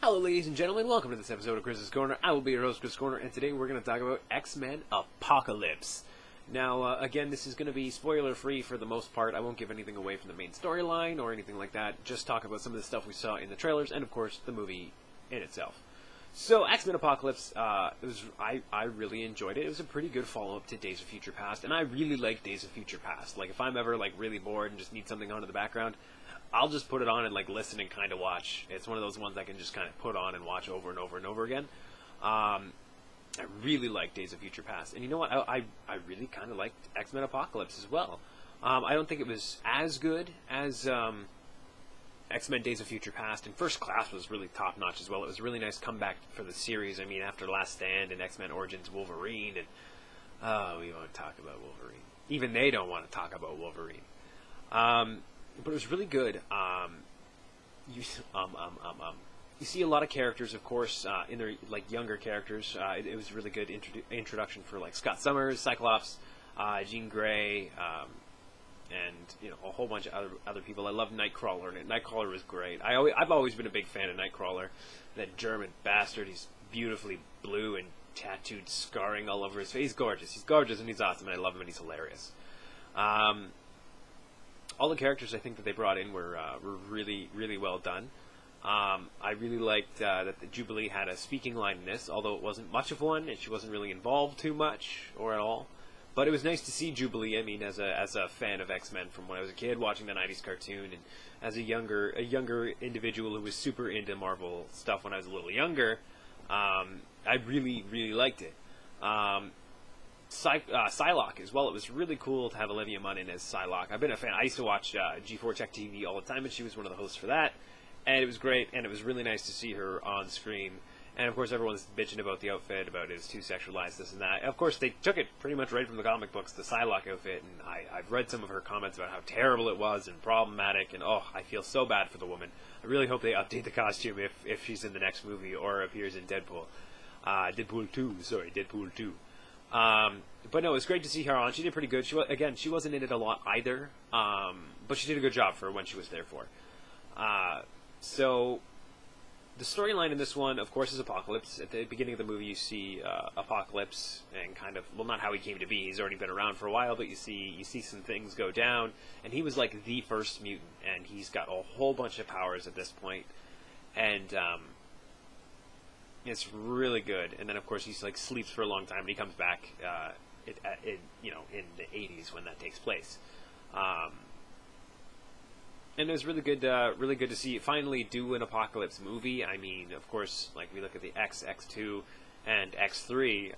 Hello, ladies and gentlemen. Welcome to this episode of Chris's Corner. I will be your host, Chris Corner, and today we're going to talk about X-Men Apocalypse. Now, again, this is going to be spoiler-free for the most part. I won't give anything away from the main storyline or anything like that. Just talk about some of the stuff we saw in the trailers and, of course, the movie in itself. So, X-Men Apocalypse, I really enjoyed it. It was a pretty good follow-up to Days of Future Past, and I really like Days of Future Past. Like, if I'm ever, really bored and just need something on in the background, I'll just put it on and listen and kind of watch. It's one of those ones I can just kind of put on and watch over and over and over again. I really like Days of Future Past, and you know what? I really kind of liked X-Men Apocalypse as well. I don't think it was as good as X-Men Days of Future Past, and First Class was really top notch as well. It was a really nice comeback for the series. I mean, after Last Stand and X-Men Origins Wolverine, and we won't talk about Wolverine. Even they don't want to talk about Wolverine. But it was really good. You see a lot of characters, of course, in their younger characters. It was a really good introduction for Scott Summers, Cyclops, Jean Grey, and a whole bunch of other people. I love Nightcrawler in it. Nightcrawler was great. I've always been a big fan of Nightcrawler. That German bastard. He's beautifully blue and tattooed scarring all over his face. He's gorgeous. He's gorgeous and he's awesome, and I love him and he's hilarious. All the characters I think that they brought in were really, really well done. I really liked that the Jubilee had a speaking line in this, although it wasn't much of one, and she wasn't really involved too much or at all. But it was nice to see Jubilee. I mean, as a fan of X-Men from when I was a kid watching the '90s cartoon, and as a younger individual who was super into Marvel stuff when I was a little younger, I really, really liked it. Psylocke as well. It was really cool to have Olivia Munn in as Psylocke. I've been a fan. I used to watch G4 Tech TV all the time, and she was one of the hosts for that. And it was great, and it was really nice to see her on screen. And of course, everyone's bitching about the outfit, about it's too sexualized, this and that. Of course, they took it pretty much right from the comic books, the Psylocke outfit, and I've read some of her comments about how terrible it was and problematic, and I feel so bad for the woman. I really hope they update the costume if she's in the next movie or appears in Deadpool. Deadpool 2. But no, it was great to see her on. She did pretty good. She wasn't in it a lot either, but she did a good job for when she was there for. So, the storyline in this one, of course, is Apocalypse. At the beginning of the movie, you see Apocalypse and kind of, well, not how he came to be. He's already been around for a while, but you see some things go down, and he was like the first mutant, and he's got a whole bunch of powers at this point, and it's really good. And then, of course, he's sleeps for a long time, and he comes back in the 80s when that takes place. And it was really good to see finally do an Apocalypse movie. I mean, of course, we look at the X, X2, and X3.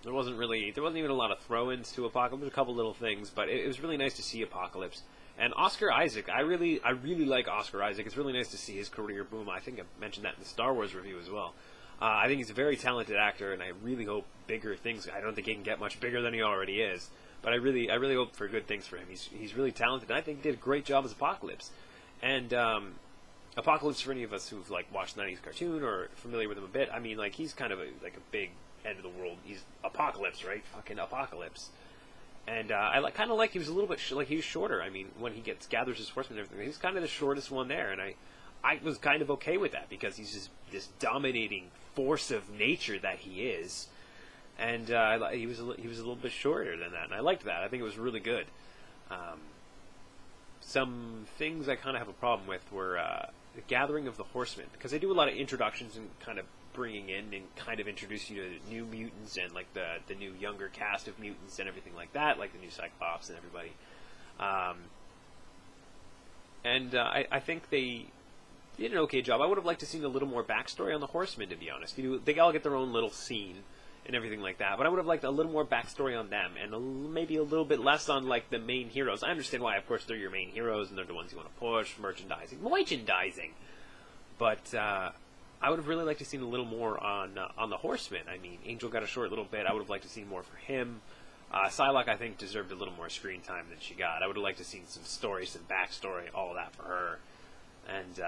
There wasn't even a lot of throw-ins to Apocalypse. A couple little things, but it was really nice to see Apocalypse. And Oscar Isaac, I really like Oscar Isaac. It's really nice to see his career boom. I think I mentioned that in the Star Wars review as well. I think he's a very talented actor, and I really hope bigger things. I don't think he can get much bigger than he already is, but I really hope for good things for him. He's really talented, and I think he did a great job as Apocalypse. And Apocalypse, for any of us who've watched the '90s cartoon or familiar with him a bit, I mean, he's kind of a big end of the world. He's Apocalypse, right? Fucking Apocalypse. And I kind of like he was a little bit he was shorter. I mean, when he gathers his horsemen and everything, he's kind of the shortest one there, and I was kind of okay with that because he's just this dominating force of nature that he is, and he was a little bit shorter than that, and I liked that. I think it was really good. Some things I kind of have a problem with were the gathering of the horsemen, because they do a lot of introductions and kind of bringing in and kind of introduce you to new mutants and the new younger cast of mutants and everything like that, like the new Cyclops and everybody. I think they did an okay job. I would have liked to see a little more backstory on the Horsemen, to be honest. They all get their own little scene and everything like that, but I would have liked a little more backstory on them and maybe a little bit less on the main heroes. I understand why, of course, they're your main heroes and they're the ones you want to push, merchandising. But I would have really liked to see a little more on the Horsemen. I mean, Angel got a short little bit. I would have liked to see more for him. Psylocke, I think, deserved a little more screen time than she got. I would have liked to see some story, some backstory, all of that for her. And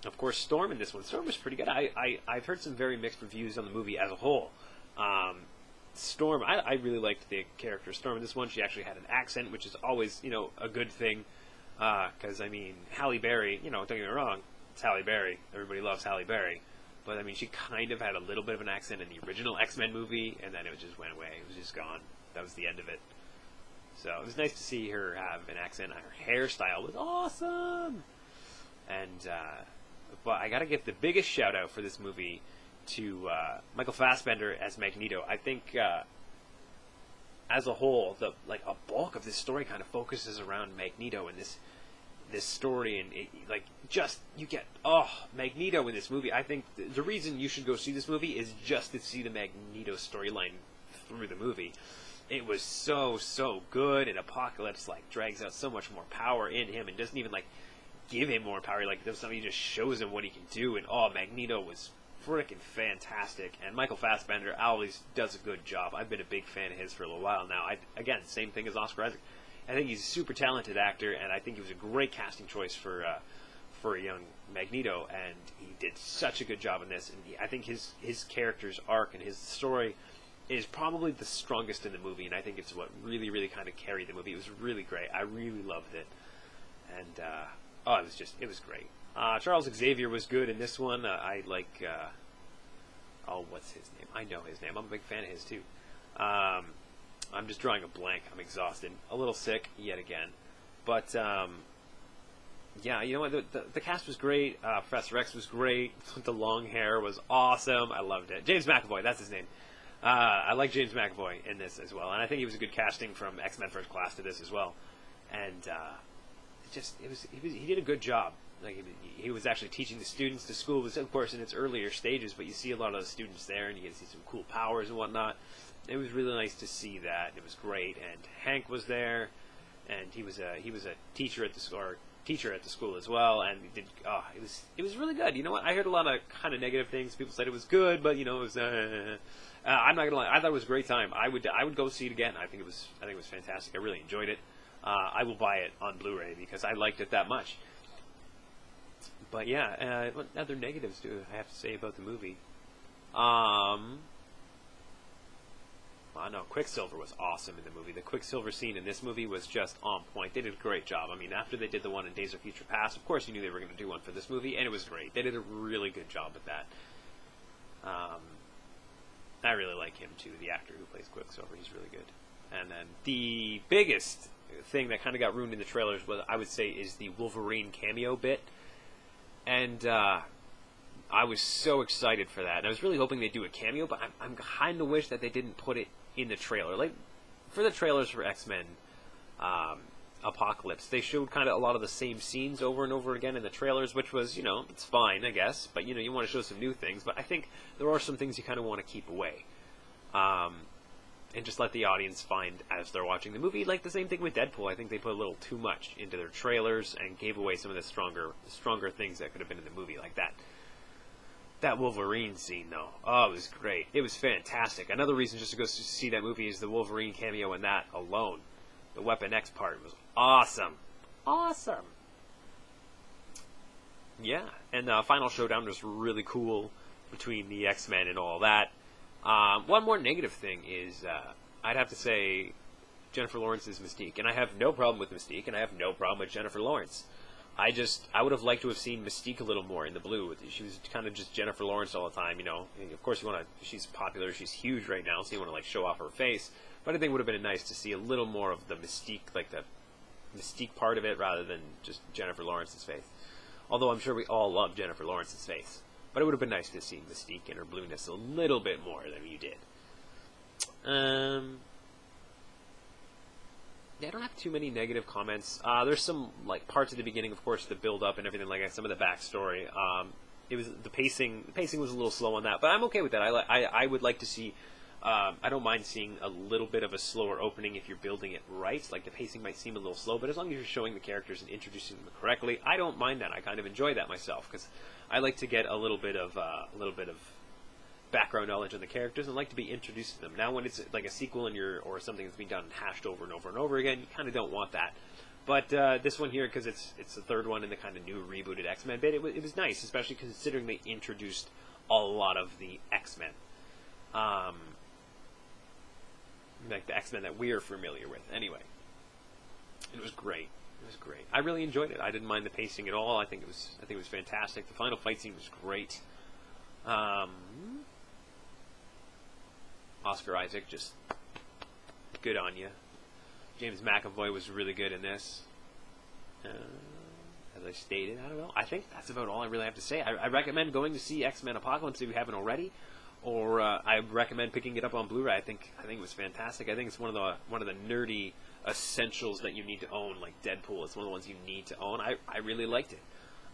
of course, Storm in this one. Storm was pretty good. I've heard some very mixed reviews on the movie as a whole. Storm, I really liked the character Storm in this one. She actually had an accent, which is always, a good thing. Because, I mean, Halle Berry, don't get me wrong, it's Halle Berry. Everybody loves Halle Berry. But, I mean, she kind of had a little bit of an accent in the original X-Men movie, and then it just went away. It was just gone. That was the end of it. So it was nice to see her have an accent. Her hairstyle was awesome! And, but I gotta give the biggest shout-out for this movie to Michael Fassbender as Magneto. I think, as a whole, a bulk of this story kind of focuses around Magneto and this story, and you get Magneto in this movie. I think the reason you should go see this movie is just to see the Magneto storyline through the movie. It was so good, and Apocalypse drags out so much more power in him and doesn't even give him more power. He just shows him what he can do, and Magneto was freaking fantastic, and Michael Fassbender always does a good job. I've been a big fan of his for a little while now. Again, same thing as Oscar Isaac. I think he's a super talented actor, and I think he was a great casting choice for a young Magneto, and he did such a good job in this. And I think his character's arc and his story is probably the strongest in the movie, and I think it's what really, really kind of carried the movie. It was really great. I really loved it, and it was great. Charles Xavier was good in this one. What's his name? I know his name. I'm a big fan of his too. I'm just drawing a blank. I'm exhausted, a little sick yet again, but yeah, you know what? The cast was great. Professor X was great. The long hair was awesome. I loved it. James McAvoy, that's his name. I like James McAvoy in this as well, and I think he was a good casting from X-Men First Class to this as well. And he did a good job. He was actually teaching the students. The school was, of course, in its earlier stages, but you see a lot of the students there, and you get to see some cool powers and whatnot. It was really nice to see that. It was great, and Hank was there, and he was a teacher at the school as well, and it was really good. You know what? I heard a lot of kind of negative things. People said it was good, but it was. I'm not gonna lie. I thought it was a great time. I would go see it again. I think it was fantastic. I really enjoyed it. I will buy it on Blu-ray because I liked it that much. But yeah, what other negatives do I have to say about the movie? No, Quicksilver was awesome in the movie. The Quicksilver scene in this movie was just on point. They did a great job. I mean, after they did the one in Days of Future Past, of course you knew they were going to do one for this movie, and it was great. They did a really good job with that. I really like him too, the actor who plays Quicksilver. He's really good. And then the biggest thing that kind of got ruined in the trailers was, I would say, is the Wolverine cameo bit. And I was so excited for that. And I was really hoping they'd do a cameo, but I'm kind of wish that they didn't put it in the trailer. For the trailers for X-Men Apocalypse, they showed kind of a lot of the same scenes over and over again in the trailers, which was, it's fine, I guess. But, you want to show some new things. But I think there are some things you kind of want to keep away. And just let the audience find as they're watching the movie. Like the same thing with Deadpool. I think they put a little too much into their trailers and gave away some of the stronger things that could have been in the movie, like that. That Wolverine scene, though. Oh, it was great. It was fantastic. Another reason just to go see that movie is the Wolverine cameo in that alone. The Weapon X part was awesome. Awesome. Yeah, and the final showdown was really cool between the X-Men and all that. One more negative thing is, I'd have to say Jennifer Lawrence's Mystique. And I have no problem with Mystique, and I have no problem with Jennifer Lawrence. I would have liked to have seen Mystique a little more in the blue. She was kind of just Jennifer Lawrence all the time, And of course, she's popular, she's huge right now, so you want to, show off her face. But I think it would have been nice to see a little more of the Mystique, the Mystique part of it, rather than just Jennifer Lawrence's face. Although I'm sure we all love Jennifer Lawrence's face. But it would have been nice to see Mystique and her blueness a little bit more than you did. Yeah, I don't have too many negative comments. There's some parts at the beginning, of course, the build up and everything like that. Some of the backstory. It was the pacing. The pacing was a little slow on that, but I'm okay with that. I would like to see. I don't mind seeing a little bit of a slower opening if you're building it right. The pacing might seem a little slow, but as long as you're showing the characters and introducing them correctly, I don't mind that. I kind of enjoy that myself because I like to get a little bit of background knowledge on the characters and like to be introduced to them. Now, when it's like a sequel or something that's being done and hashed over and over and over again, you kind of don't want that. But this one here, because it's the third one in the kind of new rebooted X-Men bit, it was nice, especially considering they introduced a lot of the X-Men. Like the X-Men that we're familiar with. Anyway, it was great. It was great. I really enjoyed it. I didn't mind the pacing at all. I think it was fantastic. The final fight scene was great. Oscar Isaac, just good on you. James McAvoy was really good in this. As I stated, I don't know. I think that's about all I really have to say. I recommend going to see X-Men Apocalypse if you haven't already, or I recommend picking it up on Blu-ray. I think it was fantastic. I think it's one of the nerdy essentials that you need to own, like Deadpool. It's one of the ones you need to own. I really liked it.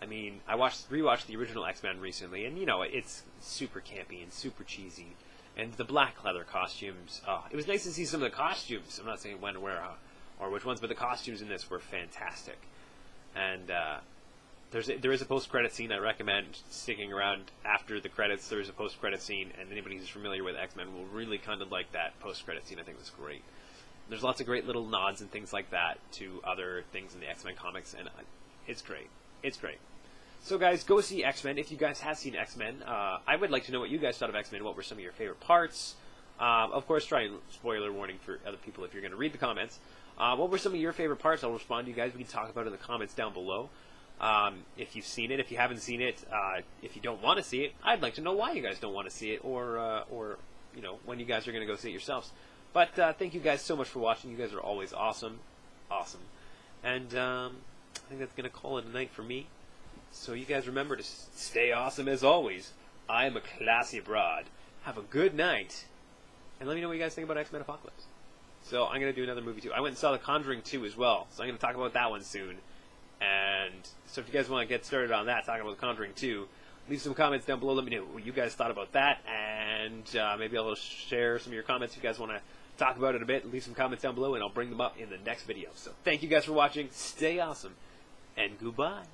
I mean, I rewatched the original X-Men recently, and it's super campy and super cheesy. And the black leather costumes, it was nice to see some of the costumes. I'm not saying when, where, or which ones, but the costumes in this were fantastic. And there is a post-credit scene. I recommend sticking around after the credits. There is a post-credit scene, and anybody who's familiar with X-Men will really kind of like that post-credit scene. I think it was great. There's lots of great little nods and things like that to other things in the X-Men comics, and it's great. It's great. So, guys, go see X-Men. If you guys have seen X-Men, I would like to know what you guys thought of X-Men. What were some of your favorite parts? Of course, try and spoiler warning for other people if you're going to read the comments. What were some of your favorite parts? I'll respond to you guys. We can talk about it in the comments down below. If you've seen it, if you haven't seen it, if you don't want to see it, I'd like to know why you guys don't want to see it, or when you guys are going to go see it yourselves. But thank you guys so much for watching. You guys are always awesome. And I think that's going to call it a night for me. So you guys remember to stay awesome as always. I am a classy broad. Have a good night. And let me know what you guys think about X-Men Apocalypse. So I'm going to do another movie too. I went and saw The Conjuring 2 as well. So I'm going to talk about that one soon. And so if you guys want to get started on that, talking about The Conjuring 2, leave some comments down below. Let me know what you guys thought about that. And maybe I'll share some of your comments if you guys want to talk about it a bit. Leave some comments down below and I'll bring them up in the next video. So thank you guys for watching. Stay awesome. And goodbye.